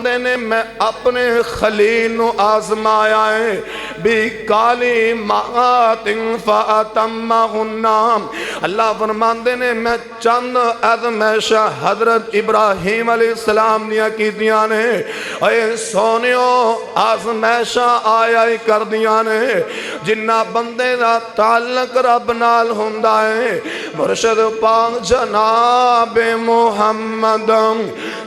फरमाते ने मैं अपने खलील नू आजमाया है बी काली मातिन फातम्माहुन्ना। अल्लाह फरमाते ने मैं चंद अज़मैशा हजरत इब्राहिम अलैहिस्सलाम दियां कीतियां ने। ए सोनियो आजमैशा आया ही कर दियां ने जिन्ना बंदे दा ताल्लुक रब नाल हुंदा है। मुर्शद पाक जनाब मुहम्मद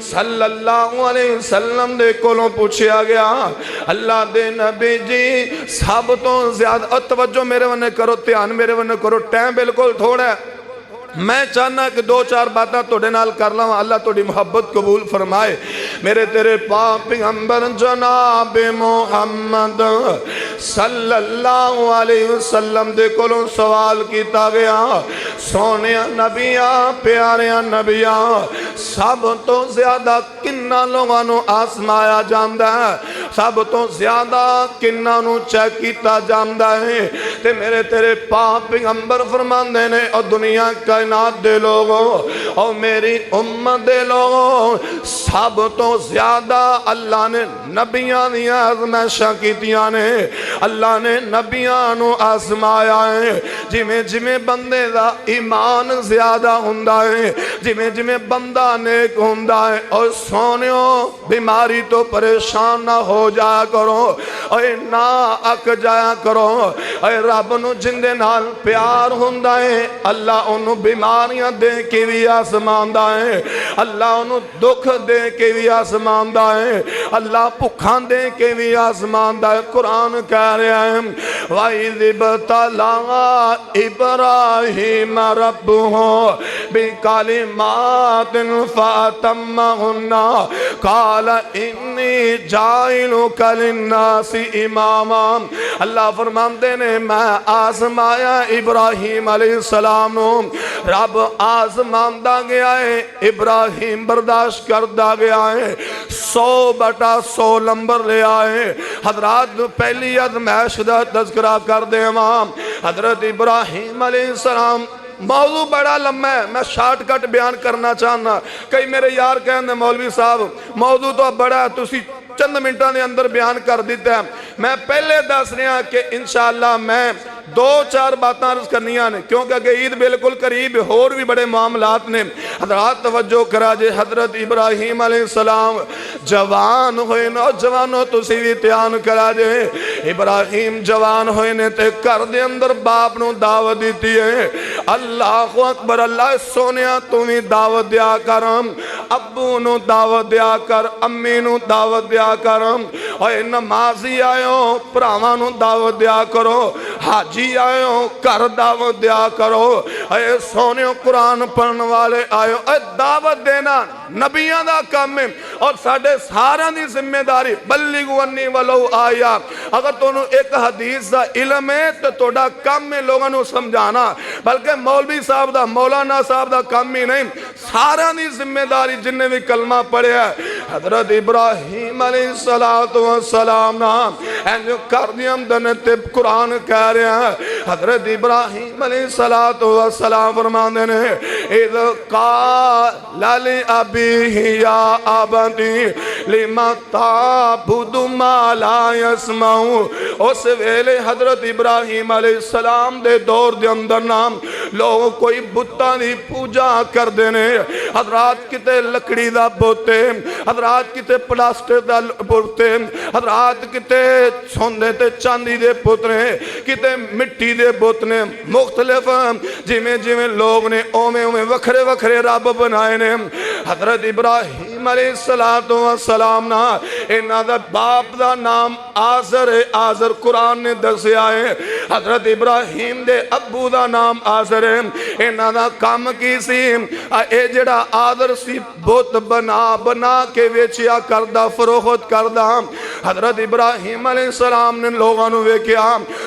सल्लल्लाहु अलैहि वसल्लम दे कोलों पूछया गया अल्लाह दे नबी जी सब तो ज्यादा तवज्जो मेरे वन्ने करो, ध्यान मेरे वन्ने करो, टाइम बिल्कुल थोड़ा है। मैं चाहना कि दो चार बातें तुहाडे नाल कर लवां। अल्लाह तुहाडी मुहब्बत कबूल फरमाए। मेरे तेरे पाक पैगंबर जनाब मुहम्मद सल्लल्लाहु अलैहि वसल्लम दे कोलों सवाल किया गया सोने नबिया प्यारिया नबिया सब तो ज्यादा किन्ना लोगों नू आसमाया जांदा है, सब तो ज्यादा किन्ना नू चेक किया जांदा है। ते मेरे तेरे पाक पैगंबर फरमांदे ने और दुनिया कायनात दे लोगों और मेरी उम्मत दे लोगों सब तो ज्यादा अल्लाह ने नबियां दियां आज़माइशां कीतियां ने। अल्लाह ने नबियां नू आजमाया है। जिमें जिमें बंदे दा ईमान ज्यादा हुंदा है, जिमें जिमें बंदा नेक हुंदा है। और सोनियो बीमारी तो परेशान ना हो जाया करो और ना अक जाया करो। और रब नू जिंदे नाल प्यार हुंदा है अल्लाह ओनू बीमारियां दे के भी आसमांदा है, अल्लाह ओनू दुख दे के भी आसमांदा है, अल्लाह भुखा दे के भी आसमांदा है। कुरान कह रहा है वाइज़िब्तला इब्राहीम रब्बुहु बिकलिमातिन फअतम्महुन्ना क़ाल इन्नी जाइलुका लिन्नासि इमामा। अल्लाह फरमाते ने मैं आजमाया इब्राहीम अलैहिस्सलाम नू, रब आजमांदा गया है, इब्राहिम बर्दाश्त करता गया है। 100/100 नंबर ले आए। हजरात पहली अज़मैश दा तज़किरा कर देवां। हजरत इब्राहिम अलैहिस्सलाम मौजू बड़ा लम्बा है, मैं शॉर्टकट बयान करना चाहना। कई मेरे यार कहते मौलवी साहब मौजू तो बड़ा है, तुसी चंद मिनटों के अंदर बयान कर दिता है। मैं पहले दस रहा कि इंशाअल्लाह मैं 2-4 बातें अर्ज करनिया ने क्योंकि अगे ईद बिल्कुल करीब होर भी बड़े मामलात ने। हजरात तवज्जो करा जे हजरत इब्राहिम अलैहिस्सलाम जवान होए नौजवानों तुसी भी ध्यान करा जे। इब्राहिम जवान होए ने ते घर दे अंदर बाप नू दावत दी है। अल्लाह अकबर। अल्लाह सोनिया तू भी दावत दिया कर, अब्बू नू दावत दिया कर, अम्मी नू दावत दिया कर। और नमाजी आयो भरावां नू दावत दिया करो, हाजी आयो घर दावत दिया करो। अरे सोने कुरान पढ़ने वाले आयो। दावत देना नबियां दा काम है और साडे सारियां दी जिम्मेदारी। बल्लिगु अन्नी वलो आया। अगर तुहानू एक हदीस दा इल्म है तो तुहाडा काम है लोगों नू समझाना, बल्कि मौलवी साहब दा मौलाना साहब दा काम ही नहीं, सारियां दी जिम्मेदारी। जिन्ने भी कलमा पढ़िया हजरत इब्राहिम अलैहिस्सलातु वस्सलाम नाम इंज कर दियां दने ते कुरान कह रहा है। हजरत इब्राहिम अलैहिस्सलातु वस्सलाम फरमाते ने इज़ क़ाला लि अबीही या अबती लिमा ताबुदु मा ला यस्माउ। उस वेले हजरत इब्राहिम अलैहिस्सलाम दे दौर दे अंदर नाम लोग कोई बुत्तां दी पूजा करदे ने। हजरात किते लकड़ी दा बुत है, हजरात किते प्लास्टिक दा बुत है, हजरात किते सोने ते चांदी दे पुत ने, किते मिट्टी दे बुत ने। मुख्तलिफ जिमें जिमें लोग ने ओवें ओवें वखरे वखरे रब बनाए ने। हजरत इब्राहिम अलैहिस्सलातु वस्सलाम ना इन्हां दा बाप दा नाम आज़र है। आज़र कुरान ने दसिया है। हजरत इब्राहिम दे अब्बू दा नाम आज़र है। इन्हां दा काम की सी ए जेड़ा आदर सी बुत बना बना के वेचिया करदा फरोख्त करदा। हजरत इब्राहिम अलैहिस्सलाम ने लोगों नू वेख्या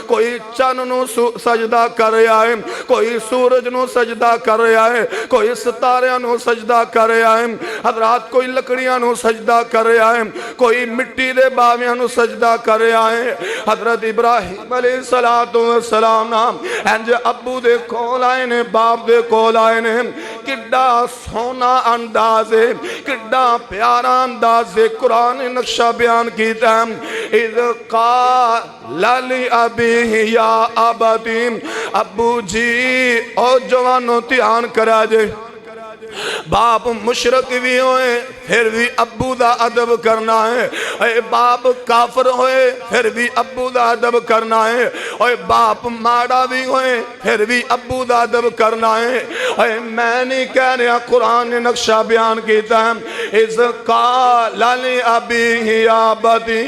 कोई चन्न नू सजदा कर रहा है, कोई सूरज नू सजदा कर रहा है, कोई सितारियां नू सजदा कर रहा है। हजरात कोई लकड़ियां नू सजदा कर रहा है, कोई मिट्टी दे बावियां नू सजदा कर रहा है। हजरत इब्राहिम अलैहिस्सलातु वस्सलाम नाम इंज अब्बू दे कोल आए ने, बाप दे कोल आए ने। किड्डा सोना अंदाज है, किड्डा प्यारा अंदाज है। कुरान ने नक्शा बयान किया, इज़ क़ाला लि अबीही या अबती, अबू जी और जवानों ध्यान करा जे, बाप मुशरक भी होए फिर भी अब्बू दा अदब करना है। ओए बाप काफर होए फिर भी अब्बू दा अदब करना है। ओए बाप माड़ा भी होए फिर भी अब्बू दा अदब करना है। ओए मैं नहीं कह रहा, कुरान ने नक्शा बयान किया, इस क़ाला लि अबीही या अबती,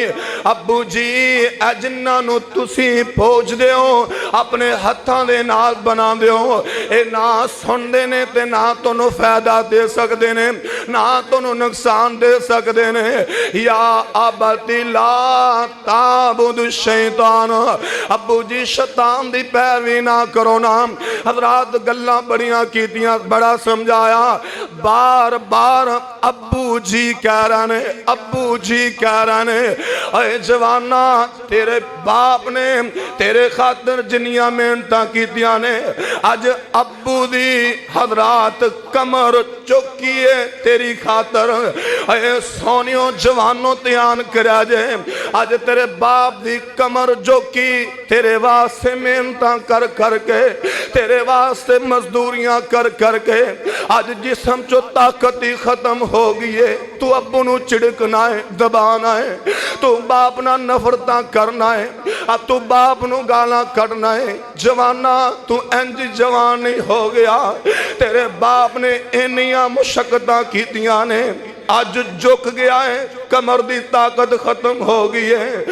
अब्बू जी ए जिन्हां नूं तुसीं पोजदे हो अपने हत्थां दे नाल बनांदे हो, ए ना सुनदे ने ते ना तुहानूं फायदा दे सकते ने, ना तुहानूं नुकसान दे सकते ने। या अबती ला ताबुद शैतान, अब्बू जी शैतान दी पैरवी ना करो ना। हजरात गल्लां बड़ियां कीतियां, बड़ा समझाया, बार बार अब्बू जी कह रहे ने, अब्बू जी कह रहे ने। अरे जवाना तेरे बाप ने तेरे खातर जिन्नियां मेहनतां कीतियां ने, अज अब्बू दी हजरात कमर चुकी है तेरी खातर। अरे सोनियो जवानों ध्यान करा जे, अज तेरे बाप दी कमर चुकी तेरे वास्ते मेहनतां कर करके, तेरे वास्ते मजदूरियां कर करके अज जिस्म चो ताकत ही खत्म हो गई है। तू अब्बू नू चिड़कना है, दबाना है, तू बाप ना नफरतां करना है, अब तू बाप नू गालां कढ़ना है। जवाना तू इंज जवान नहीं हो गया, तेरे बाप ने इन्नियां मुशक्कतां कीतियां ने, अज झुक गया है, कमर दी ताकत खत्म हो गई है,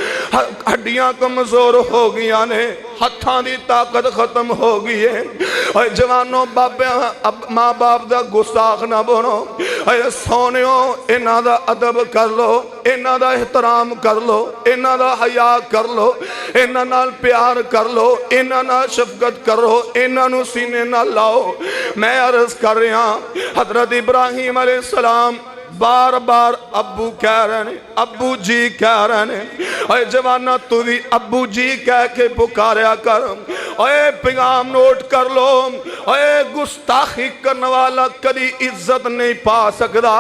हड्डियां कमजोर हो गई ने, हत्थां दी ताकत खत्म हो गई है। और जवानों बाबे माँ बाप दा गुस्ताख ना बनो। और सोनियो इन्हां दा अदब कर लो, इन्हां दा एहतराम कर लो, इन्हां दा हया कर लो, इन्हां नाल प्यार कर लो, इन्हां नाल शफकत करो, इन्हां नू सीने नाल लाओ। मैं अर्ज कर रहा, हजरत इब्राहिम अलैहिस्सलाम बार बार अब्बू कह रहे ने, अब्बू जी कह रहे ने। ओए जवाना तू भी अब्बू जी कह के पुकारया कर। ओए पैगाम नोट कर लो, ओए गुस्ताखी करने वाला कदी इज्जत नहीं पा सकता।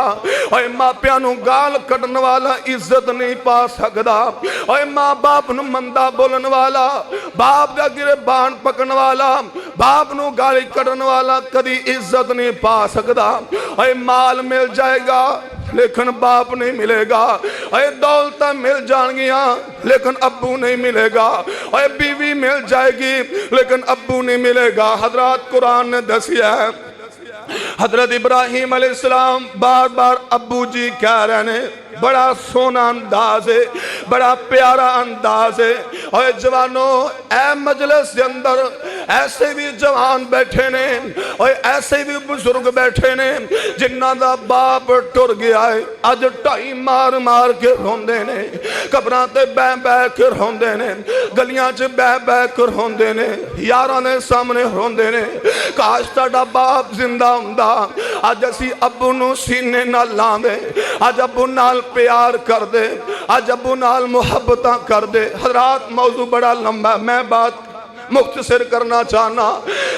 ओए मापिया नू गाल कढ़न वाला इज्जत नहीं पा सकता। ओए माँ बाप नू मंदा बोलन वाला, बाप दा गिरबान पकड़न वाला, बाप नू गाली कढ़न वाला कदी इज्जत नहीं पा सकता। ओए माल मिल जाएगा लेकिन बाप नहीं मिलेगा, अरे दौलत मिल जाएंगियां लेकिन अब्बू नहीं मिलेगा, अरे बीवी मिल जाएगी लेकिन अब्बू नहीं मिलेगा। हजरत कुरान ने दसिया है, हजरत इब्राहिम अलैहिस्सलाम बार बार अब्बू जी कह रहे ने। बड़ा सोना अंदाज है, बड़ा प्यारा अंदाज है। और जवानों ए मजलिस के अंदर ऐसे भी जवान बैठे ने और ऐसे भी बुजुर्ग बैठे ने जिन्हां दा बाप टुर गया है, अज ढाई मार मार के रोंदे ने, कबरां ते बह बह के रोंदे ने, गलियां च बह बह के रोंदे ने, यारां दे सामने रोंदे ने। काश तुहाडा बाप जिंदा हुंदा, अज असीं अब्बू नूं सीने नाल लांदे, अज अब्बू नाल प्यार कर दे, अज अब्बू नाल मुहब्बतां कर दे। हजरात मौजू बड़ा लंबा, मैं बात मुख्तसर करना चाहना।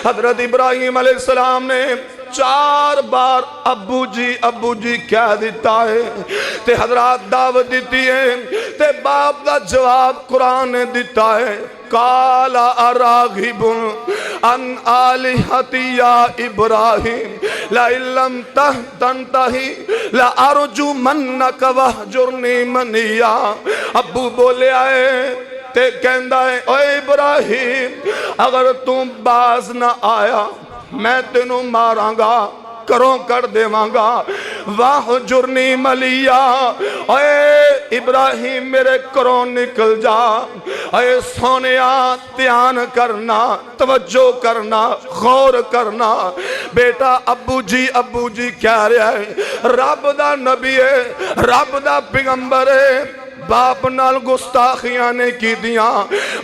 हजरत इब्राहिम अलैहिस्सलाम ने 4 बार अब्बू जी कह दिता है ते हजरात दावत दी है ते बाप दा जवाब कुरान ने दिता है। काला अरागिबुन अन आलिहती या इब्राहिम ला इल्लम तंतही ला अर्जुमन्नक वहजुरनी मनिया। अब्बू बोले आए ते कहंदा है, ओए इब्राहिम अगर तू बाज ना आया मैं तेनू मारांगा, करों कर देवांगा। वाह जुर्नी मलिया, ओए इब्राहिम मेरे करों निकल जा। ओए सोनिया ध्यान करना, तवज्जो करना, गौर करना। बेटा अब्बू जी कह रहा है, रब दा नबी है, रब दा पैगंबर है, बाप नाल गुस्ताखियां ने कीतियां,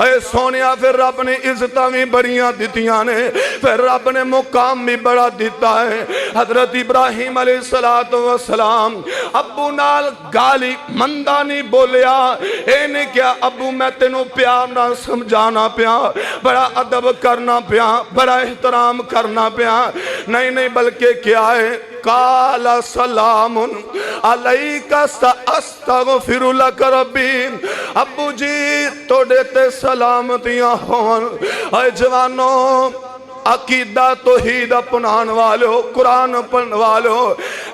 ऐ सोनिया फिर रब ने इज्जत भी बड़ियां दितियां ने, फिर रब ने मुकाम भी बड़ा दिता है। हजरत इब्राहिम अलैहिस्सलातु वस्सलाम अब्बू नाल गाली मंदा नहीं बोलिया, इन्हें क्या अब्बू मैं तेनों प्यार नाल समझाना पिया, बड़ा अदब करना पिया, बड़ा एहतराम करना पिया, नहीं नहीं बल्कि क्या है, काला सलामुन अलैका अस्तगफिरु लक रब्बी। अब्बू जी तोड़े ते सलामतियां होन। ऐ जवानों अकीदा तौहीद अपनाने वालों, कुरान पढ़ने वालों,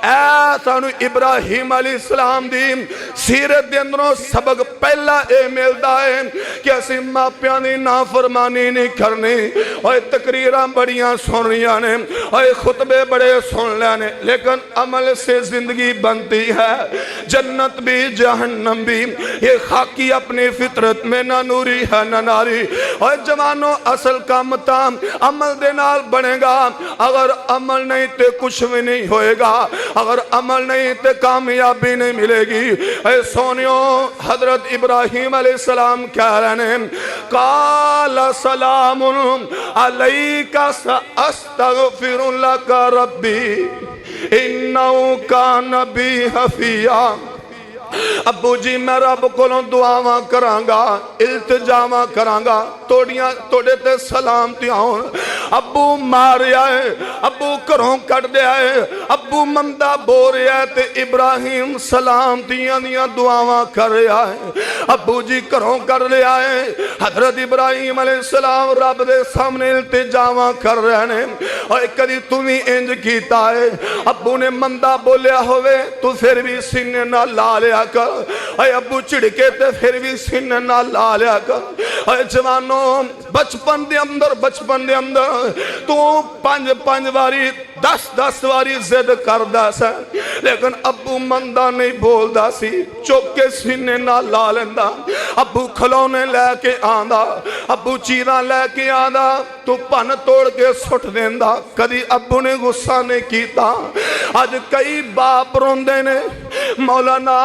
ऐ सानू इब्राहिम अलैहिस्सलाम दी सीरत दे अंदरों सबक पहला ये मिलता है कि असी मापियां दी नाफरमानी नहीं करनी। और तकरीरां बड़ियां सुन रही ने, और खुतबे बड़े सुन लेने, लेकिन अमल से जिंदगी बनती है, जन्नत भी जहन्नम भी। ये खाकी अपनी फितरत में ना नूरी है ना नारी। और जवानों असल काम ताम अमल दे नाल बनेगा, अगर अमल नहीं तो कुछ भी नहीं होएगा, अगर अमल नहीं तो कामयाबी नहीं मिलेगी। ऐ सोनियो हजरत इब्राहिम अलैहिस्सलाम कह रहे हैं, काला सलामुन अलैका अस्तगफिरु लक रब्बी इन्नहु कान बी हफिया। अब्बू जी मैं रब कोलों दुआवां करांगा, इल्तिजावां करांगा, तोड़ियां तोड़े ते सलामतियां होन। अब्बू मारिया है, अब्बू घरों कट दिया है, अब्बू मंदा बोल रहा है, ते इब्राहिम सलामतियां दियां दुआवां कर रहा है। अब्बू जी घरों कर लिया है, हजरत इब्राहिम अलैहिस्सलाम रब दे सामने इल्तिजावां कर रहे ने। और कदी तू भी इंज कीता है, अब्बू ने मंदा बोलिया होवे तू फिर भी सीने नाल ला लिया कर, अय अब्बू झिड़के ते फिर भी सीने नाल ला लिया कर। अय जवानों बचपन दे अंदर तू 5-5 वारी 10-10 वारी जिद करदा सा, लेकिन अब्बू मंदा नहीं बोलदा सी, चुक के सीने नाल ला लेंदा। अब्बू खिलौने लैके आंदा, अब्बू चीज़ां लैके आंदा, तू भन तोड़ के सुट देंदा, कदी अब्बू ने गुस्सा नहीं कीता। अज कई बाप रोंदे ने, मौलाना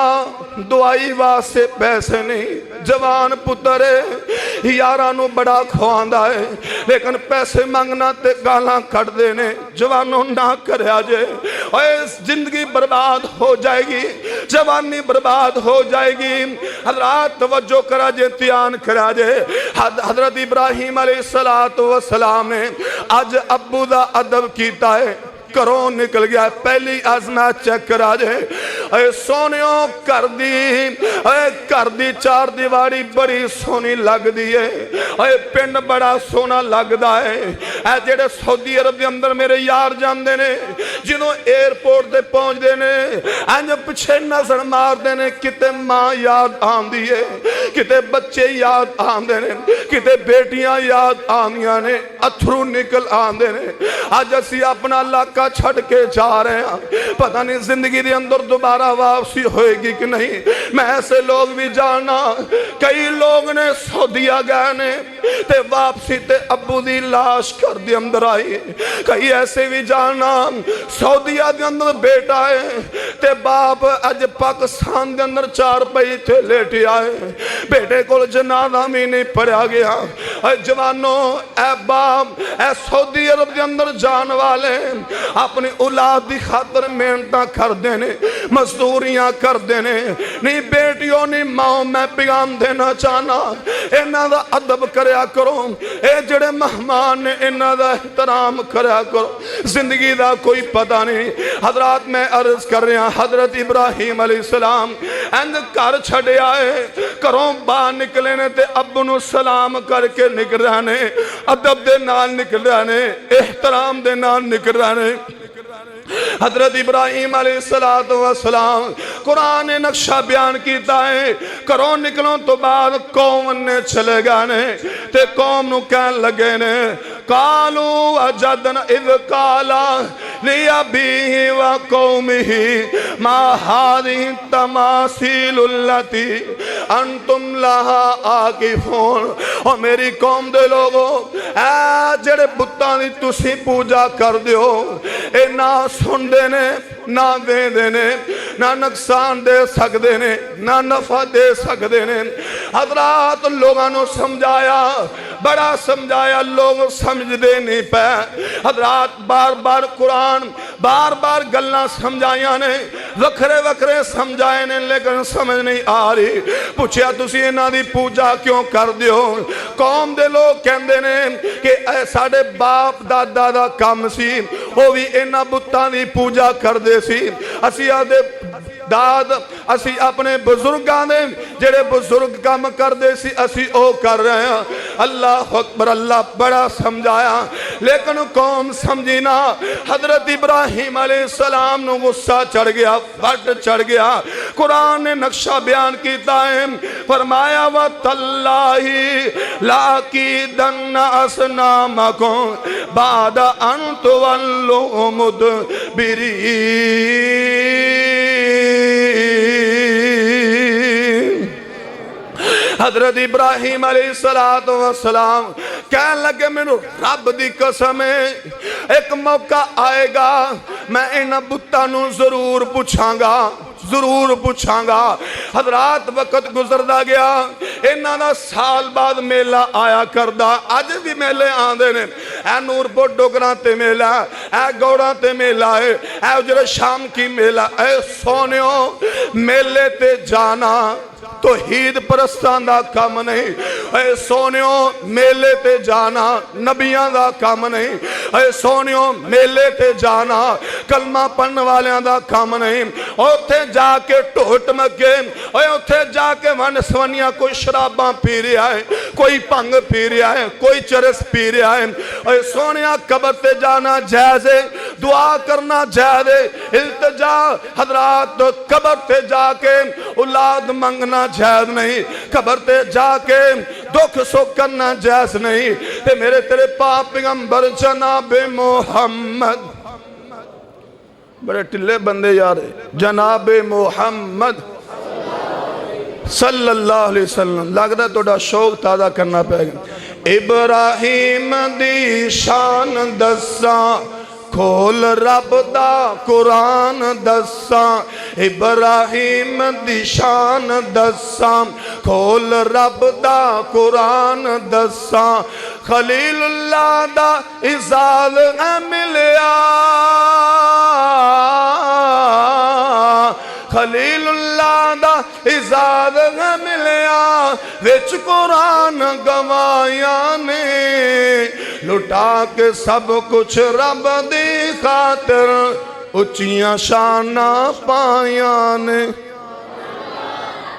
दवाई वास्ते पैसे नहीं, जवान पुत्र यारां नूं बड़ा खवांदा है, लेकिन पैसे मंगना ते गालां कटदे ने। जवानों ना करया जे, ओए जिंदगी बर्बाद हो जाएगी, जवानी बर्बाद हो जाएगी। हजरात तवज्जो करा जे, ध्यान करा जे। हजरत इब्राहिम अलैहिस्सलातु वस्सलाम ने अज अब्बू दा अदब कीता है, घरों निकल गया, पहली आजमा चेक करा जे। सोनियो घर दी चार दीवारी बड़ी सोहनी लगदी है, पिंड बड़ा सोहना लगदा है। ऐ जेड़े सऊदी अरब दे अंदर मेरे यार जांदे ने, जिन्हों एयरपोर्ट ते पहुंचदे ने, इंज पिछे नजर मारदे ने, किते मां याद आंदी है, किते बच्चे याद आंदे ने, किते बेटियां याद आंदियां ने, अथरू निकल आंदे ने। अज असी अपना इलाका छड़ के जा रहे हैं, पता नहीं जिंदगी के अंदर दोबारा वापसी होएगी कि नहीं। मैं ऐसे लोग भी जानना, कई लोग ने सऊदीया गए ने ते वापसी ते अब्बू दी लाश घर दे अंदर आई। कई ऐसे भी जानना, सऊदीया दे अंदर बेटा है ते बाप अज पाकिस्तान दे अंदर 4 पई थे लेटे आए, बेटे को जनाजा भी नहीं पढ़ा गया। जवानों ऐ बाप ऐ सऊदी अरब दे अंदर जान वाले अपनी औलाद की खातर मेहनत करते ने, मजदूरियां करते ने। नहीं बेटियों नहीं माओ, मैं पैगाम देना चाहना, इन्हां दा अदब करया करो, ये जेड़े मेहमान ने इन्हां दा एहतराम करया करो, जिंदगी दा कोई पता नहीं। हजरात मैं अर्ज कर रहा, हजरत इब्राहिम अलैहिस्सलाम इंज घर छड्या है, घरों बाहर निकले ने ते अब्बू नूं सलाम करके निकल रहे ने, अदब दे नाल निकल रहे ने, एहतराम दे नाल निकल रहे ने। हजरत इब्राहिम अलैहिस्सलातु वस्सलाम कुरान ने नक्शा बयान किया है, घरों निकलों तो बाद कौम ने चले गए ने, ते कौम नूं कहन लगे ने, कालू अजदन इद काला लिअबीहि व कौमिहि मा हादिहि तमासीलुल्लती अंतुम लहा आकिफून। और मेरी कौम दे लोगो, ऐ जेड़े बुत्तां दी तुसीं पूजा कर दिओ, ए ना सुनदे ने, ना वेंदे ने, ना नुकसान दे सकते ने, ना नफा दे सकते ने। हजरात लोगों को समझाया, बड़ा समझाया, लोग समझते नहीं पे। हजरात बार बार कुरान बार बार गल्लां समझाइया ने, वखरे वखरे समझाए ने, लेकिन समझ नहीं आ रही। पूछया तुसी इन्हां दी पूजा क्यों कर दियो? कौम दे लोग कहंदे ने कि साडे बाप दादा दा काम सी, वो भी इन्हां बुत्तां दी पूजा करदे सी। असी आदे दाद असी अपने बुजुर्गां दे जेड़े बुजुर्ग काम करते सी असी ओ कर रहे हैं। अल्लाह अकबर। अल्लाह बड़ा समझाया, लेकिन कौम समझी ना। हजरत इब्राहिम अलैहिस्सलाम नू गुस्सा चढ़ गया, फट चढ़ गया। कुरान ने नक्शा बयान किया है, फरमाया व तल्लाही लाकीदन्ना असनामकुम बाद अन तुवल्लू मुदबिरीन। हजरत इब्राहिम अलैहिस्सलातु वस्सलाम कह लगे मैनू रब दी कसम है, एक मौका आएगा मैं इन्हां बुत्तां नू जरूर पूछांगा, जरूर पूछांगा। हजरात वक्त गुजरदा गया, इन्हां दा साल बाद मेला आया करदा। अज भी मेले आंदे ने, ए नूरपुर डोगरा ते मेला, ए गौड़ा ते मेला है, ए उजरे शाम की मेला। ए सोनियो मेले ते जाना तो हीद परस्तां दा काम नहीं। ऐ सोनियो मेले ते जाना नबियां दा काम नहीं। ऐ सोनियो मेले ते जाना कलमा पढ़न वालियां दा काम नहीं। उत्थे जाके ढोट मगे, उत्थे जाके वन सवनिया कोई शराबां पी रहा है, कोई भंग पी रहा है, कोई चरस पी रहा है। ऐ सोनिया कबर ते जाना जायज़ है, दुआ करना जायज़ है, इल्तिजा हजरात कबर ते जाके औलाद मंगना जायज नहीं, खबर ते जाके दुख सुख करना जायज नहीं। ते मेरे तेरे पाक पैगंबर जनाबे मोहम्मद, बड़े टिल्ले बंदे यार, जनाबे मोहम्मद सल्लल्लाहु अलैहि वसल्लम। लगदा थोड़ा शौक ताज़ा करना पेगा। इब्राहिम दी शान दसा खोल रब दा कुरान दसा। इब्राहिम दी शान दसा खोल रब दा कुरान दसा। खलीलुल्लाह दा इजाज़ मिलिया, खलीलुल्लाह दा इजाज़ मिलिया, विच कुरान गवाया ने। लुटा के सब कुछ रब दी खातिर उच्चियां शाना पाया ने।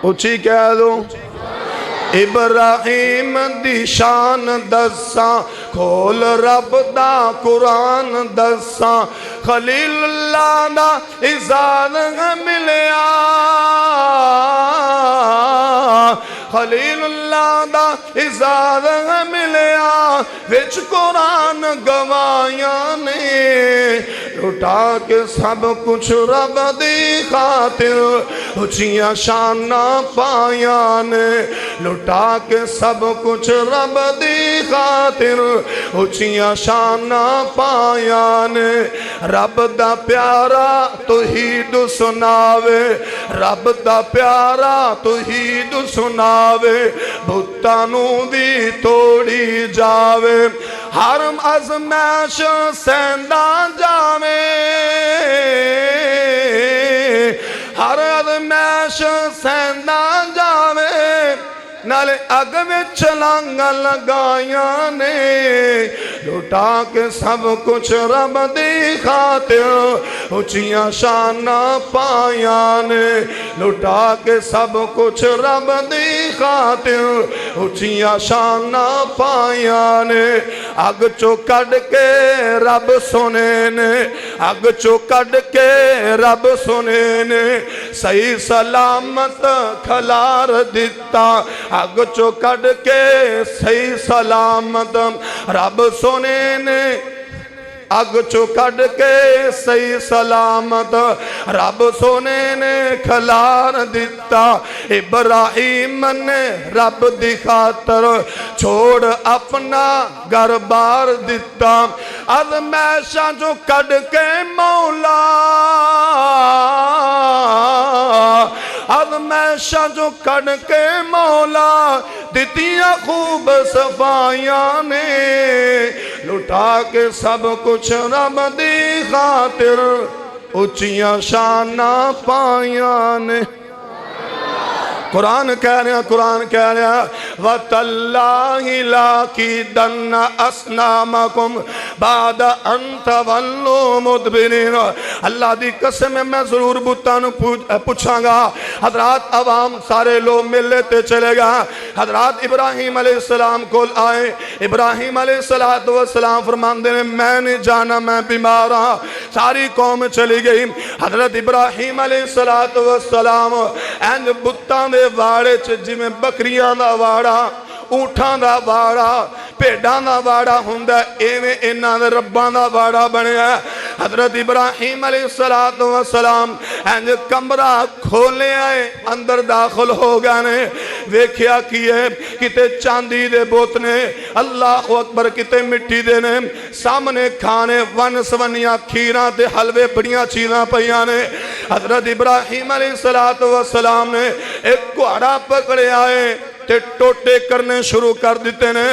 उच्ची कह दो। इब्राहिम दी शान दसा खोल रब दा कुरान दसा। खलीलुल्लाह दा इजाज़ मिलिया, खलीलुल्लाह दा इजाज़ मिलिया, विच कुरान गवाया ने। लुटा के सब कुछ रब दी खातिर उच्चियां शाना पाया ने। लुटा के सब कुछ रब दी खातिर उच्चियां शाना पाया ने। रब दा प्यारा तौहीद सुनावे, रब दा प्यारा तौहीद सुनावे, बुत्तां नू दी तोड़ी जावे। हर अज़मैश सहंदा जावे, हर अज़मैश सहंदा जावे, नाले अग विच छलांगा लगाया ने। लुटा के सब कुछ रब दी खातिर उच्चियां शाना पाया ने। लुटा के सब कुछ रब दी खातिर उच्चियां शाना पाया ने। अग चो कढ़ के रब सुने ने, अग चो कढ़ के रब सुने ने। सही सलामत खलार दिता, अग चो कढ़ के सही सलामत रब सुने ने। अग चो कढ़ के सही सलामत रब सोने ने खलार दिता। इब्राहिम ने रब दी खातर छोड़ अपना घर बार दिता। अज़मैशां चो कढ़ के मौला अज़मैशां चो कढ़ के मौला दितियां खूब सफाइयां ने लुटा के सब कुछ रब दी खातिर उच्चियां शाना पाइयां ने। कुरान कह रहा कुरान कह रहा वतल्लाहि लाकिदन्ना अस्नामकुम बाद अन तवल्लू मुदबिरीन। अल्लाह दी कसम है मैं जरूर बुतां नूं पूछांगा। हजरात अवाम सारे लोग मिले ते चलेगा। हजरात इब्राहिम अलैहिस्सलाम को आए। इब्राहिम अलैहिस्सलाम फरमांदे ने मैं नहीं जाना मैं बीमार हाँ। सारी कौम चली गई। हजरत इब्राहिम अलैहिस्सलाम इंज बुतां दे वाड़े च जिवें बकरियां दा वाड़ा ऊंठां दा वाड़ा भेडां दा वाड़ा हुंदा एवें इन्हां दे रब्बां दा वाड़ा बनिया। हजरत इब्राहिम अलैहिस्सलाम इंज कमरा खोलिया अंदर दाखिल हो गए ने। वेख्या की है किते चांदी दे बुत ने अल्लाह अकबर किते मिट्टी दे ने सामने खाने वन सवनिया खीरां ते हलवे बड़ियां चीज़ां पईयां ने। हजरत इब्राहिम अलैहिस्सलाम ने एक घोड़ा पकड़िया है ते टोटे करने शुरू कर दिते ने।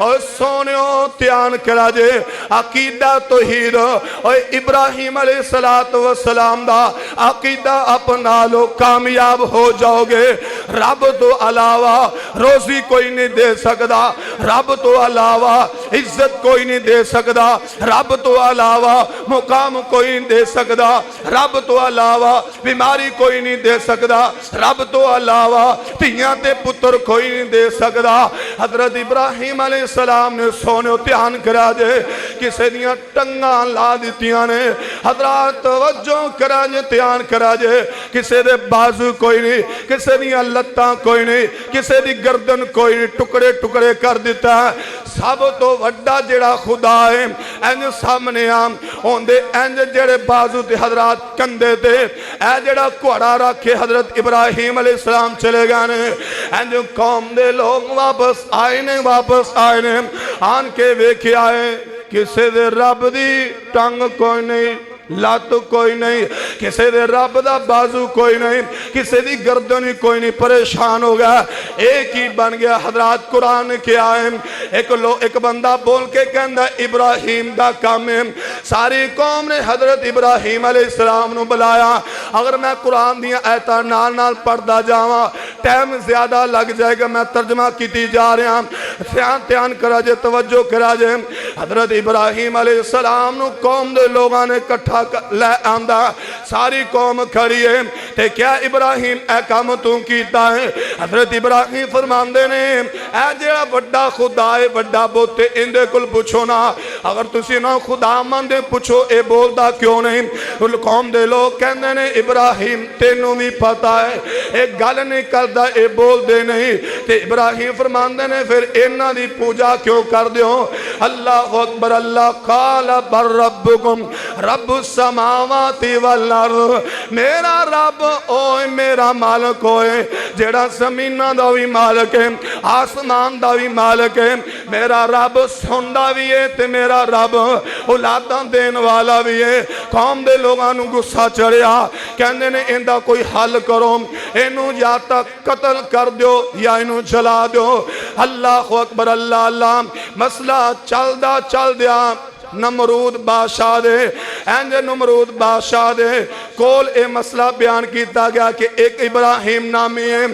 और सोनियो ध्यान करा जे अकीदा तौहीद और इब्राहिम अलैहिस्सलाम दा अकीदा अपना लो कामयाब हो जाओगे। रब तो अलावा रोजी कोई नहीं दे सकता। रब तो अलावा इज्जत कोई नहीं दे सकता। रब तो अलावा मुकाम कोई नहीं दे सकता। रब तो अलावा बीमारी कोई नहीं दे सकता। रब तो अलावा धियां ते पुत्र कोई नहीं दे सकता। हजरत इब्राहिम अलैहिस्सलाम ने सोने ध्यान करा जे किसी दियां टंगां ला दित्तियां ने। हजरत तवज्जो करा जे ध्यान करा जे किसी दे बाजू कोई नहीं किसी दियां लत्तां कोई नहीं किसी दी गर्दन कोई नहीं टुकड़े टुकड़े कर दिता। सब तो वड्डा जेड़ा खुदा है इंज सामने आम होंदे इंज जेड़े बाजू ते हजरत कंधे ते ए जेड़ा घोड़ा रखे हजरत इब्राहिम अलैहिस्सलाम चले गए ने। इंज कौम दे लोग वापस आए ने आन के वेख्या है किसी दे रब दी टंग कोई नहीं लत कोई नहीं किसी दे रब दा बाजू कोई नहीं किसी दी गर्दन ही कोई नहीं। परेशान हो गया एक ही बन गया। हजरात कुरान क्या है एक बंदा बोल के कहंदा इब्राहिम दा काम है। सारी कौम ने हजरत इब्राहिम अलैहिस्सलाम नूं बुलाया। अगर मैं कुरान दी आयतां नाल नाल पढ़दा जावां टाइम ज्यादा लग जाएगा। मैं तर्जमा कीती जा रहा ध्यान करा जे तवज्जो करा जे। हजरत इब्राहिम अलैहिस्सलाम नूं कौम दे लोगां ने इकट्ठा लै आंदा। सारी कौम खड़ी है ते क्या इब्राहिम ए काम तू कीता है। हजरत इब्राहिम फरमांदे ने ए जेड़ा वड्डा खुदा है वड्डा बुत इंदे कोल पुछो ना। अगर तुसी ना खुदा मंदे पुछो ए बोलदा क्यों नहीं। कौम दे लोग कहंदे ने इब्राहिम तेनू भी पता है ए गल नहीं करदा ए बोलदे नहीं। ते इब्राहिम फरमांदे ने फिर इन्हां दी पूजा क्यों कर दियो। अल्लाह अकबर अल्लाह काला बर रब्बुकुम रब्बु समावाति वल अर्द। मेरा रब ओए मेरा मालिक ओए जेड़ा जमीनां दा भी मालिक है आसमान दा भी मालिक है। मेरा रब सुनदा भी है ते मेरा रब औलादां देन वाला भी है। कौम दे लोगां नूं गुस्सा चढ़िया कहंदे ने इंदा कोई हल करो इनू या तां कत्ल कर दो या इनू जला दो। अल्लाह अकबर अल्लाह अल्लाह मसला चलदा चलदिया नमरूद बादशाह दे इंज नमरूद बादशाह दे कोल ए मसला बयान किया गया कि एक इब्राहिम नामी है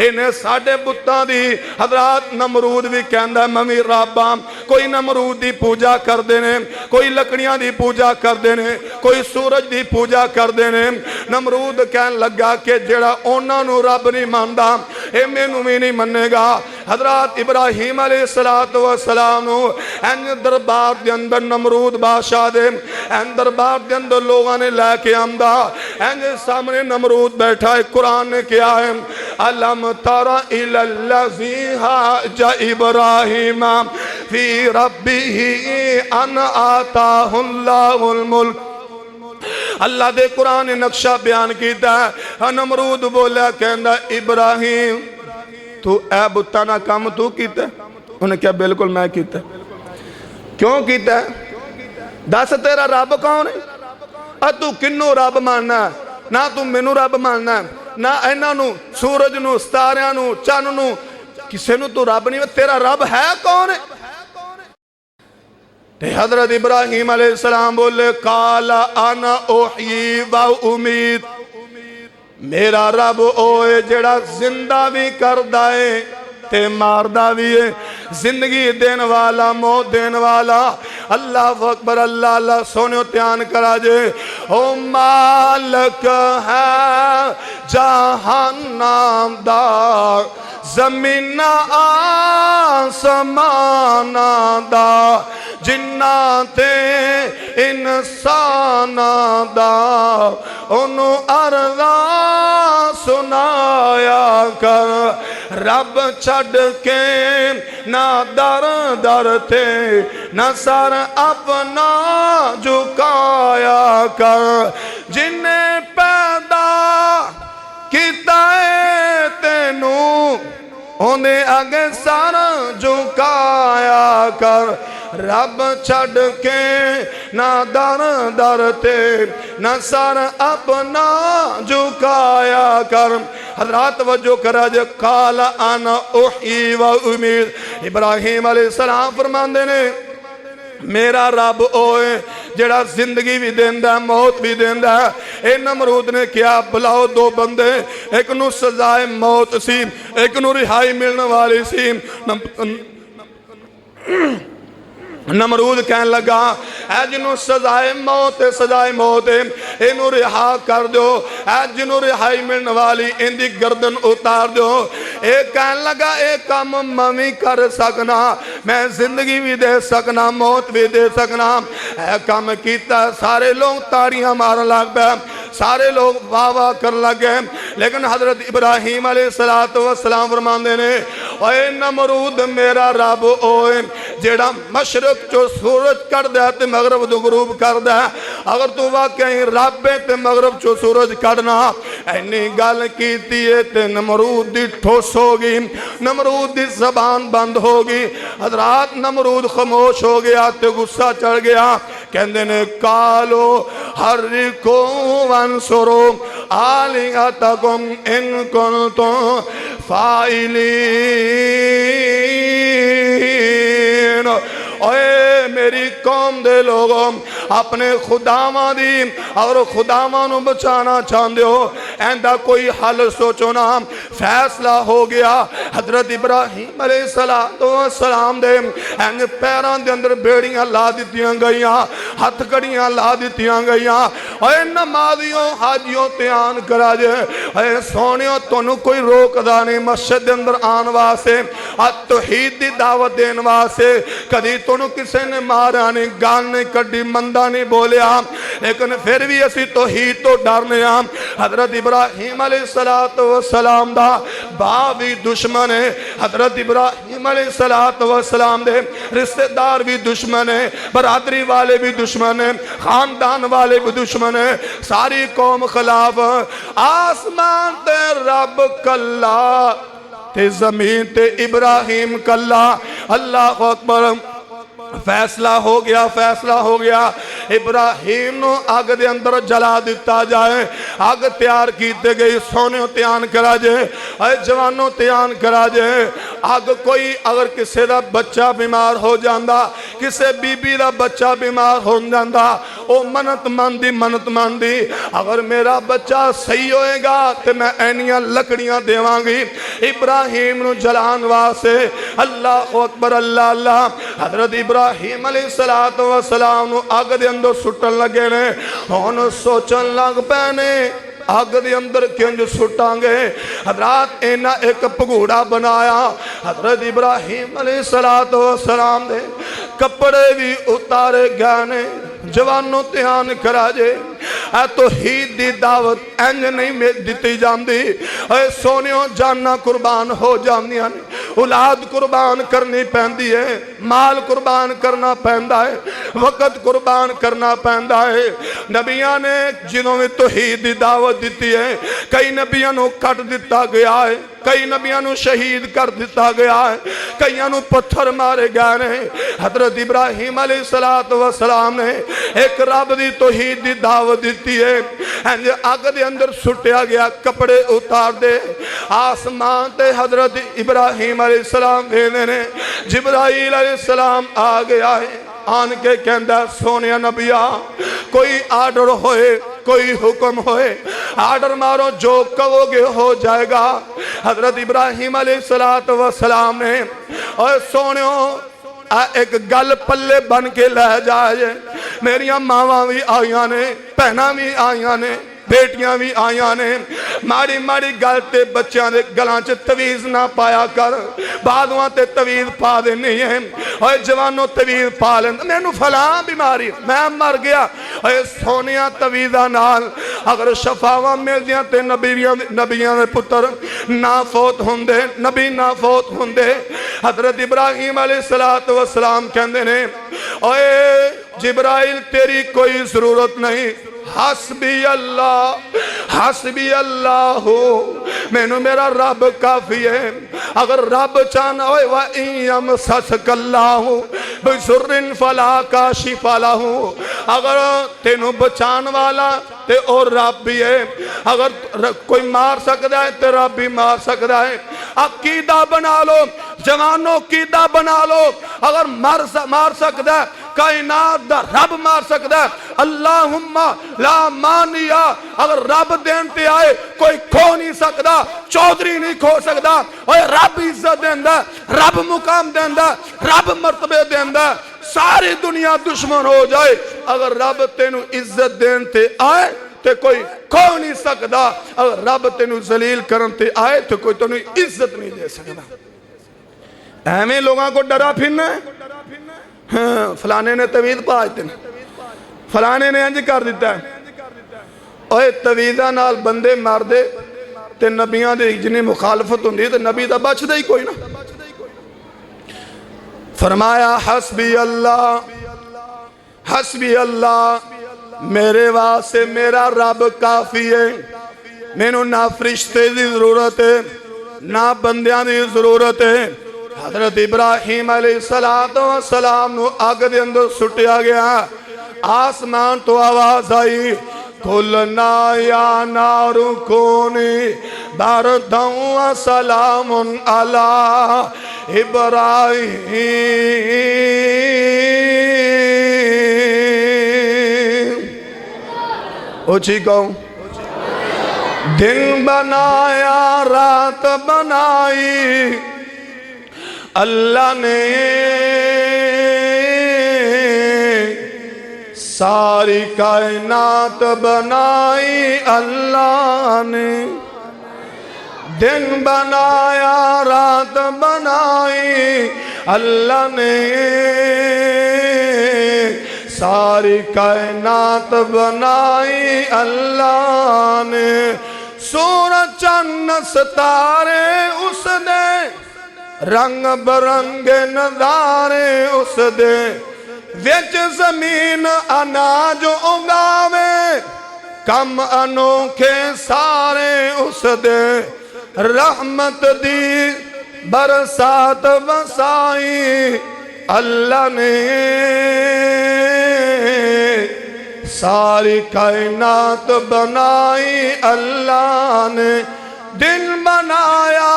इन्हें साडे बुतां दी हजरात नमरूद भी कहंदा ममी रब्बा। कोई नमरूद दी पूजा करते ने कोई लकड़ियां दी पूजा करते ने कोई सूरज दी पूजा करते ने। नमरूद कहन लगा कि जेड़ा उन्हां नूं रब नहीं मानदा ए मैनू भी नहीं मन्नेगा। हजरात इब्राहिम अलैहिस्सलाम नूं इंज दरबार दे अंदर नमरूद बादशाह दे दरबार के अंदर लोगों ने लैके आंदा इंज सामने नमरूद बैठा है। कुरान ने क्या है अलम तरा इलल्लज़ी हाजा इब्राहिम फी रब्बिही अन आताहुल्लाहुल मुल्क। अल्लाह दे कुरान ने नक्शा बयान किया है। नमरूद बोलिया कहंदा इब्राहिम तू ए बुत्तां दा काम तू कीता? उन्हें क्या बिल्कुल मैं कीता। क्यों कीता? दस तेरा रब कौन है? तू किन्नू रब मानना? ना तू मैनू रब मानना, ना इन्हां नू सूरज नू सितारियां नू चन्न नू, किसे नू तू रब नहीं। तेरा रब है कौन है? ते हजरत इब्राहिम अलैहिस्सलाम बोले काला अना उहयी व उमीत। मेरा रब ओए जेड़ा जिंदा भी करदा है ते मारदा भी है, जिंदगी देने वाला मौत देने वाला। अल्लाह अकबर, अल्लाह अल्लाह सोने ध्यान करा जे। ओ मालक है जहान्नाम दा, जमीना आसमाना दा, जिन्ना ते इंसाना दा, ओनू अरदा सुनाया कर। रब छड़ के ना दर दर थे, ना सर अपना झुकाया कर। जिन्हें पैदा किता है तेनू, ओंदे अगे सर झुकाया कर। रब छड़ के ना दर दर ते, ना सर अपना झुकाया कर। हजरात वजो करा जे काला अना उहयी व उमीत। इब्राहिम अलैहिस्सलाम फरमांदे ने मेरा रब ओए जेड़ा जिंदगी भी देंदा मौत भी देंदा। ए नमरूद ने क्या बुलाओ दो बंदे, एक नू सजाए मौत सी, एक नू रिहाई मिलने वाली सी। नमरूद कहन लगा ऐ जिन्हों सजाए मौत है, सजाए मौत है, इनू रिहा कर दो। ऐ जिन्हों रिहाई मिलने वाली इनकी गर्दन उतार दो। ये कहन लगा ये काम मैं भी कर सकना, मैं जिंदगी भी दे सकना मौत भी दे सकना। ऐ काम किया, सारे लोग ताड़ियां मारन लग पे, सारे लोग वाह वाह कर लगे। लेकिन हजरत इब्राहिम अलैहिस्सलातु वस्सलाम फरमांदे ने ओए नमरूद मेरा रब ओए जेड़ा मशरक चो सूरज कढ़दा है ते मगरब तो गरूब करदा है। अगर तू वाकई रब है ते मगरब चो सूरज कढ़ना। इन्नी गल कीती है ते नमरूद दी ठोस हो गई, नमरूद दी जबान बंद हो गई। हजरात नमरूद खामोश हो गया ते गुस्सा चढ़ गया। कहंदे ने कालो हर्रिको वंसुरो आलिहतकुम इन कुंतुम फाइलीन। ओए मेरी कौम दे लोगों, अपने खुदावां दी और खुदावां नू बचाना चाहते हो, ऐंदा कोई हल सोचो ना। फैसला हो गया। हजरत इब्राहिम अलैहिस्सलाम दे इंज पैरों के अंदर बेड़ियां ला दित्तियां गईयां, हथ कड़ियां ला दित्तियां गईयां। ओए नमाजियों हाजियों ध्यान करा जे। ओए सोनियो तुहानू कोई रोकदा नहीं मस्जिद के अंदर आने वास्ते, तौहीद दी दावत देने वास्ते। कदी तुहानू किसी ने मारा नहीं, गाल नहीं कड्डी, मंदा नहीं बोलिया, लेकिन फिर भी असी तौहीद तो डरने। हजरत इब्राहिम अलैहिस्सलातु वस्सलाम दा बाप भी दुश्मन है, हजरत इब्राहिम अलैहिस्सलातु वस्सलाम दे रिश्तेदार भी दुश्मन है, बरादरी वाले भी दुश्मन है, खानदान वाले भी दुश्मन है, सारी कौम खिलाफ। आसमान ते रब कल्ला ते जमीन ते इब्राहिम कल्ला। अल्लाह अकबर। फैसला हो गया, फैसला हो गया। इब्राहिम नू अग दे अंदर जला दिता जाए। अग तैयार की गई। सोने ध्यान करा जे, जवानों ध्यान करा जे। अग कोई अगर किसी का बच्चा बीमार हो जाता, किसी बीबी का बच्चा बीमार हो जाता, वो मनत मंदी अगर मेरा बच्चा सही होएगा तो मैं ऐनियां लकड़ियां देवांगी इब्राहिम नू जलान वास्ते। अल्लाह अकबर, अल्लाह अल्लाह। हजरत इब्राहिम अलैहिस्सलातु वस्सलाम नू अग दे अंदर सुटन लगे ने। हुण सोचन लग पे ने अग दे अंदर किंज सुटांगे। हजरात इन्हां एक भगूड़ा बनाया। हजरत इब्राहिम अलैहिस्सलातु वस्सलाम दे कपड़े भी उतारे गए ने। जवानों ध्यान करा जे, तौहीद दी दावत इंज नहीं दी जाती। सोनियो जाना कुर्बान हो जांदियां ने। औलाद कुर्बान करनी पैंदी है, माल कुर्बान करना पैंदा है, वक़्त कुर्बान करना पैंदा है। नबियां ने जिन्हों में तौहीद दी दावत दी है, कई नबियां नूं कट दिता गया है, कई नबियां नूं शहीद कर दिता गया है, कईयां नूं पत्थर मारे गए ने। हजरत इब्राहिम अलैहिस्सलाम ने एक रब दी तौहीद दी दावत दी है। इंज अग दे अंदर सुटिया गया, कपड़े उतार दे, आसमान ते हजरत इब्राहिम अलैहिस्सलाम वेंदे ने, जिब्राइल अलैहिस्सलाम आ गया है। आन के कहंदा सोनिया नबिया, कोई आर्डर होए, कोई हुक्म होए, आर्डर मारो, जो कहोगे हो जाएगा। हजरत इब्राहिम अलैहिस्सलाम ने, और सोनियो एक गल पल्ले बन के लै जाए, मेरिया मावां भी आईया ने, भैनां भी आईया ने, बेटियां भी आईया ने, माड़ी माड़ी गल ते बच्चों के गलों च तवीज़ ना पाया कर, बादुआ ते तवीज़ पा देनी है। और जवानों तवीज़ पा लें, मैनू फलां बीमारी, मैं मर गया। और सोनिया तवीज़ा नाल अगर शफावां मिलदियां ते नबियां दे पुत्र ना फौत होंदे, नबी ना फौत होंदे। हजरत इब्राहिम अलैहिस्सलाम कहंदे ने, ओए जिब्राइल तेरी कोई जरूरत नहीं, हस्बी अल्लाह हो, मैनू मेरा रब काफी है। अगर रब चाहना होए वा इयम ससकल्लाहु बिसुर्रिन फला काशिफा लहु, अगर तेनू बचान वाला ते और रब भी है, अगर कोई मार सकता है तो रब भी मार सकता है। अकीदा बना लो जवानों, कीदा बना लो, अगर मार सकता है कायनात दा रब मार सकता है। अल्लाहुम्मा ला मानिया, अगर रब देन ते आए कोई खो नहीं सकता, चौधरी नहीं खो सकता। और रब इज्जत देंदा, रब मुकाम देंदा, रब मर्तबे देंदा। सारी दुनिया दुश्मन हो जाए, अगर रब तेनू इज्जत देन ते आए तो कोई खो नहीं सकता। अगर रब तेनू जलील करन ते आए तो कोई तेनू इज्जत नहीं दे सकता। एवें लोगों को डरा फिरना है, हाँ फलाने ने तवीज़ पा दी, फलाने ने इंज कर दिता है। ओए तवीज़ा नाल बंदे मार दे ते नबियां दे जिन्नी मुखालफत होंदी है तो नबी दा बचदा ही कोई ना। फरमाया हस्बी अल्लाह, मेरे वास्ते मेरा रब काफी है, मैनू ना फरिश्ते की जरूरत है ना बंदियां की जरूरत है। हजरत इब्राहिम अलैहिस्सलाम नू अग दे अंदर सुटिया गया, आसमान तो आवाज आई, कुलना या नारु कूनी बरदन व सलामुन अला इब्राहिम। ऊंची कहूं, दिन बनाया रात बनाई अल्लाह ने, सारी कायनात बनाई अल्लाह ने। दिन बनाया रात बनाई अल्लाह ने, सारी कायनात बनाई अल्लाह ने। सूरज चंद सितारे उसने, रंग बरंगे नज़ारे उस दे, विच जमीन अनाज उगावे, कम अनोखे सारे उस दे। रहमत दी बरसात वसाई अल्लाह ने, सारी कायनात बनाई अल्लाह ने। दिन बनाया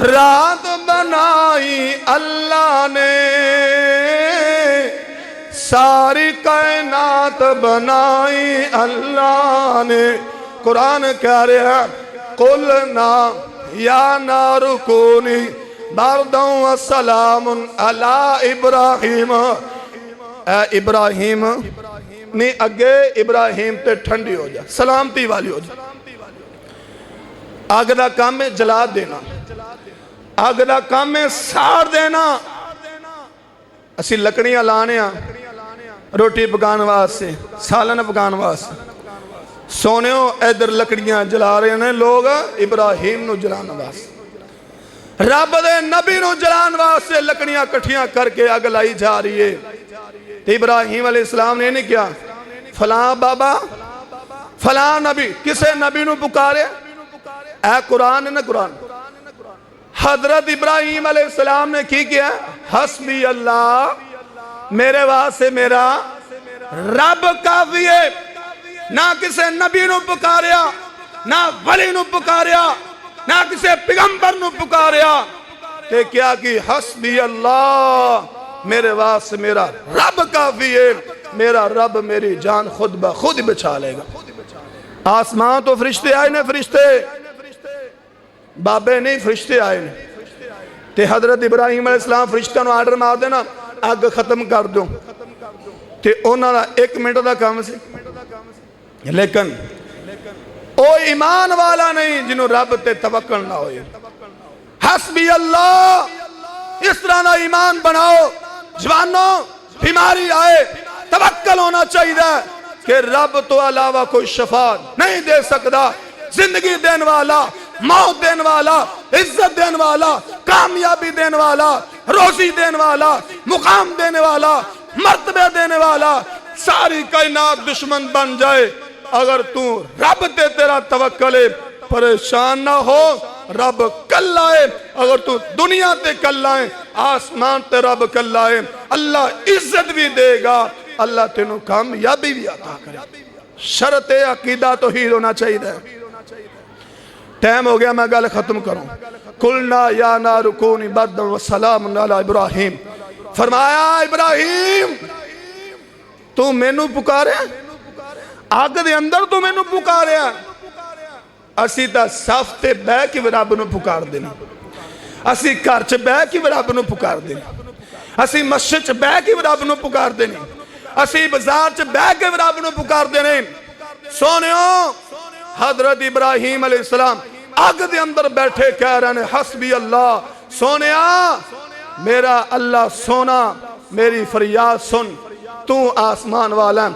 रात बनाई अल्लाह ने, सारी कायनात बनाई अल्लाह ने। कुरान कह रहा है, कुल ना या नारु कूनी बरदन व सलामुन अला इब्राहिम। इब्राहिम नहीं अगे इब्राहिम ते ठंडी हो जा, सलामती वाली हो जा। अग का काम है जला देना, अग का काम है साड़ देना। असी लकड़ियां लाने रोटी पकाने वास्ते, सालन पकाने वास्ते। सोनियो इधर लकड़ियां जला रहे हैं लोग इब्राहिम नू जलाने वास्ते। रब दे नबी नूं जलाण वास्ते लकड़ियां इकट्ठियां करके अग लाई जा रही है। तो इब्राहिम अलैहिस्सलाम ने नहीं किया फलां बाबा फलां नबी, किसे नबी नूं पुकारे, ऐ कुरान है ना कुरान। हजरत इब्राहिम अलैहिस्सलाम ने की किया, हस्बी अल्लाह, मेरे वास्ते मेरा रब काफी है। ना किसे नबी नूं पुकारिया, ना वली नूं पुकारिया, ना किसे पैगंबर नूं पुकारिया, ते क्या कि हस्बी अल्लाह, मेरे वास्ते मेरा रब काफी है। मेरा रब मेरी जान खुद ब खुद बचा लेगा। आसमान तो फरिश्ते आए ने, फरिश्ते बाबे नहीं, फरिश्ते आए ने। ते हजरत इब्राहिम अलैहिस्सलाम फरिश्तों को आर्डर मार देना अग खत्म कर दो, ते उन्हां दा 1 मिनट का काम सी। लेकिन ओ ईमान वाला नहीं जिन्हों रब ते तवक्कल ना होए। हस्बी अल्लाह, इस तरह का ईमान बनाओ। जवानों, बीमारी आए तवक्कल होना चाहिए कि रब तो अलावा कोई शफा नहीं दे सकता। जिंदगी देने वाला, मौत देने वाला, इज्जत देने वाला, कामयाबी देने वाला, रोजी देने वाला, मुकाम देने वाला, मर्तबे देने वाला, सारी कायनात दुश्मन बन जाए, अगर तू रब ते तेरा तवक्कल है, परेशान ना हो। रब कल्ला है, अगर तू दुनिया ते कल्ला है, आसमान ते रब कल्ला है। अल्लाह इज्जत भी देगा, अल्लाह तेनू कामयाबी भी अता करे। शर्त अकीदा तौहीद होना चाहिए। टाइम हो गया, मैं गल खत्म करूं। कुलना या नारु कूनी बर्दन व सलामुन अला इब्राहिम, फरमाया इब्राहिम तू मैनू पुकारे, अग दे अंदर तू मैनू पुकारे। असी तां सफ ते बह के रब नूं पुकार देना, असी घर च बह के रब नूं पुकार देना, असी मस्जिद च बह के रब नूं पुकार देना, असी बाजार च बह के रब नूं पुकार देने। सोनियो, हजरत इब्राहिम अलैहिस्सलाम अग दे अंदर बैठे कह रहे हैं हस्बी अल्लाह, सोनिया मेरा अल्लाह सोना, मेरी फरियाद सुन, तू आसमान वाला है,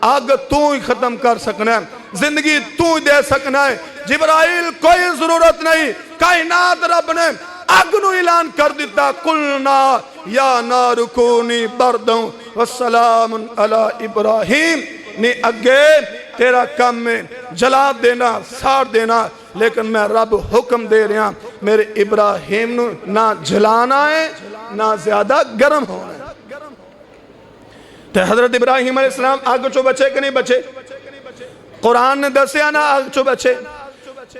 अग तू ही खत्म कर सकना है, जिंदगी तू ही दे सकना है। जिब्राइल कोई जरूरत नहीं, कायनात रब ने अग नू ऐलान कर दिता, कुलना या नारु कूनी बर्दन व सलामुन अला इब्राहिम। ने अगे तेरा काम में जला देना, साड़ देना, लेकिन मैं रब हुक्म दे रहा मेरे इब्राहिम नू ना जलाना है ना ज्यादा गर्म होना है। तो हजरत इब्राहिम अलैहिस्सलाम अग चो बचे कि नहीं बचे? कुरान ने दसिया ना अग चो बचे।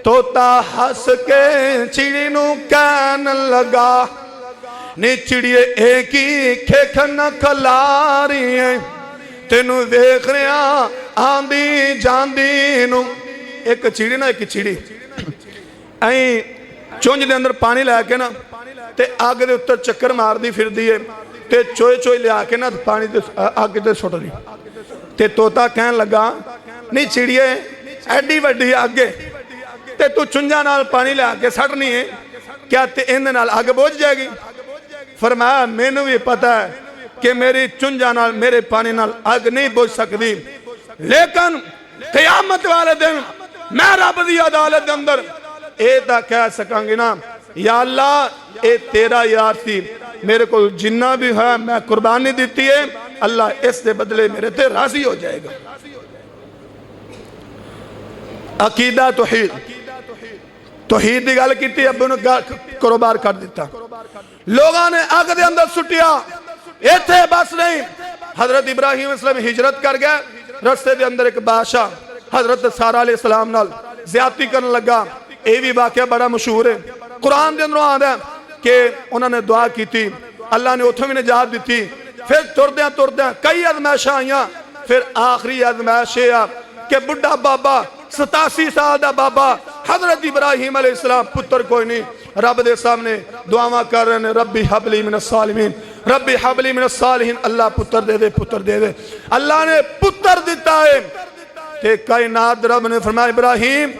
तोता हस के चिड़ी नू कहन लगा, नी चिड़िए एक ही खेखन खलारी है, तेनू वेख रहा आंदी जांदी नू। एक चिड़ी ना, एक चिड़ी चुंझ दे अंदर पानी लैके ना ते अग दे उत्ते चक्कर मारदी फिरदी है, ते चोए चोए लिया के ना पानी दे अग ते सुट दी। ते तोता कहन लगा, नहीं चिड़िए एडी वड्डी अग है ते तू चुंझा नाल पानी लिया के सटनी है, क्या ते इहदे नाल अग बुझ जाएगी? फरमाया मैनू भी पता है कि मेरी चुंझा नाल मेरे पानी नाल अग नहीं बुझ सकती, लेकिन क़यामत वाले दिन मैं रब दी अदालत दे अंदर ये तां कह सकांगी ना, या अल्लाह ये तेरा यार थी, मेरे को जिन्ना भी है मैं कुर्बानी दी है, अल्लाह इस दे बदले मेरे ते राजी हो जाएगा। अकीदा तौहीद, तौहीद की गल की, अब्बू ने कारोबार कर दिता, लोगों ने अग दे अंदर सुटिया। इत्थे बस नहीं, हजरत इब्राहिम अलैहिस्सलाम हिजरत कर गए, रस्ते दे अंदर एक बादशाह हजरत सारा अलैहिस्सलाम नाल ज्यादती करने लगा। ये भी वाकया बड़ा मशहूर है, कुरान के अंदरों आता है कि उन्होंने दुआ की थी, अल्लाह ने उथों भी निजात दी। फिर तुरद्या तुरद्या कई आजमाइशां आईयां, फिर आखिरी आजमाइश आ कि बुढ़ा बाबा 87 साल का बाबा हजरत इब्राहिम अलैहिस्सलाम पुत्र कोई नहीं, रब दे सामने दुआवां कर रहे हैं, रब्बी हबली मिनस सालिमीन, रब्बी हबली मिनस सालिहीन, अल्लाह पुत्र दे दे, पुत्र दे दे। अल्लाह ने पुत्र दिता है। ते कायनात रब ने फरमाया इब्राहिम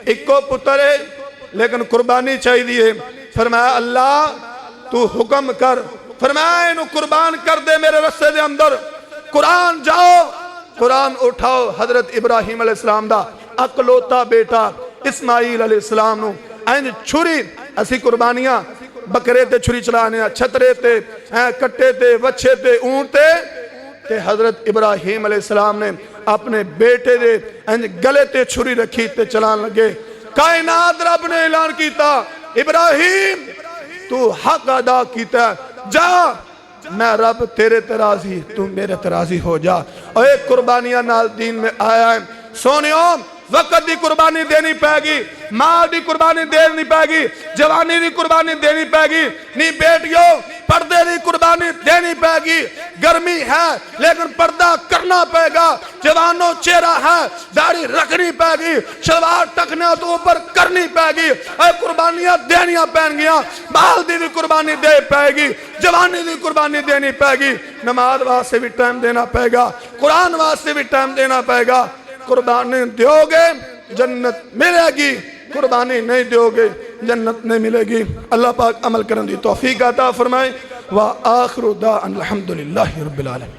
इको पुत्र है लेकिन कुर्बानी चाहिए। फरमाया अल्लाह तू हुक्म कर, फरमाया इन्हू कुर्बान कर दे मेरे रस्ते दे अंदर। कुरान जाओ, कुरान उठाओ, हजरत इब्राहिम अलैहिस्सलाम दा अकलौता बेटा इस्माइल अलैहिस्सलाम नू इंज छुरी, असी कुर्बानियां बकरे ते छुरी चलाने, छतरे ते, कट्टे ते, वच्छे ते, ऊंट ते हजरत इब्राहिम अलैहिस्सलाम ने अपने बेटे दे गले ते छुरी रखी ते चलान लगे। कायनात रब ने ऐलान किया, इब्राहिम तू हक अदा किया, जा मैं रब तेरे ते राजी, तू मेरे ते राजी हो जा। और एक कुर्बानियां नाल दीन में आया है। सोनियो वक्त की कुर्बानी देनी पैगी, माल की कुर्बानी देनी पैगी, जवानी की कुर्बानी देनी पैगी, नी बेटियों पर्दे की कुर्बानी देनी पैगी। गर्मी है लेकिन पर्दा करना पेगा। जवानों चेहरा है, दाढ़ी रखनी पैगी, सलवार टकने तो ऊपर करनी पैगी। कुर्बानियां देनिया पैनगियां, माल की भी कुर्बानी दे पैगी, जवानी की कुर्बानी देनी पैगी। नमाज वास्ते भी टाइम देना पेगा, कुरान वास्ते भी टाइम देना पेगा। कुर्बानी दोगे जन्नत मिलेगी, कुर्बानी नहीं दोगे जन्नत नहीं मिलेगी। अल्लाह पाक अमल करने की तौफीक अता फरमाए। व आखिरु दाअन अल्हम्दुलिल्लाहि रब्बिल आलमीन।